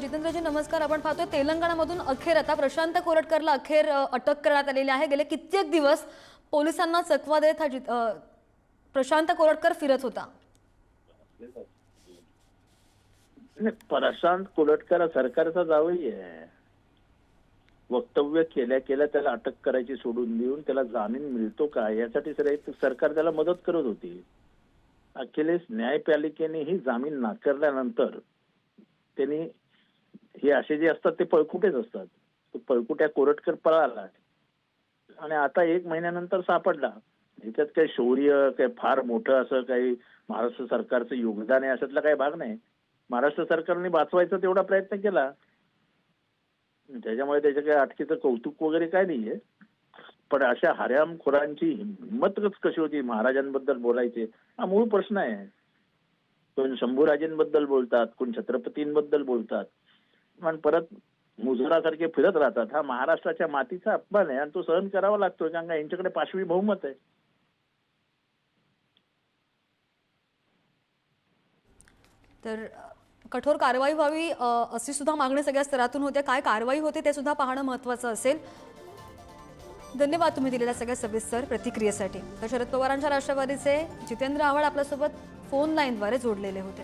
जितेंद्रजी नमस्कार. आपण पाहतोय तेलंगणामधून अखेर आता प्रशांत कोरटकरला अखेर अटक करण्यात आलेली आहे. गेले कित्येक दिवस पोलिसांना चकवा देत प्रशांत कोरटकर फिरत होता. प्रशांत कोरटकर सरकारचा जावई आहे. वक्तव्य केल्या केल्या त्याला अटक करायची सोडून देऊन त्याला जामीन मिळतो का यासाठी सरकार त्याला मदत करत होती. अखिलेश न्यायपालिकेने ही जामीन नाकारल्यानंतर त्यांनी हे असे जे असतात ते पळकुटेच असतात. तो पळकुट्या कोरटकर पळाला आणि आता 1 महिन्यानंतर सापडला. ह्याच्यात काही शौर्य काही फार मोठं असं काही महाराष्ट्र सरकारचं योगदान आहे अशातला काही भाग नाही. महाराष्ट्र सरकारने वाचवायचा तेवढा प्रयत्न केला, त्याच्यामुळे त्याच्या काही अटकेचं कौतुक वगैरे काय नाहीये. पण अशा हरामखोरांची हिंमतच कशी होती महाराजांबद्दल बोलायचे, हा मूळ प्रश्न आहे. कोण शंभूराजेंबद्दल बोलतात, कोण छत्रपतींबद्दल बोलतात, पण परत मुजरासारखे फिरत राहतात. हा महाराष्ट्राच्या मातीचा अपमान आहे आणि तो सहन करावा लागतो, कारण का यांच्याकडे पाशवी बहुमत आहे. तर कठोर कारवाई व्हावी अशी सुद्धा मागणी सगळ्या स्तरातून होते. काय कारवाई होते ते सुद्धा पाहणं महत्त्वाचं असेल. धन्यवाद तुम्ही दिलेल्या सगळ्या सविस्तर प्रतिक्रियेसाठी. तर शरद पवारांच्या राष्ट्रवादीचे जितेंद्र आव्हाड आपल्यासोबत फोन लाईनद्वारे जोडलेले होते.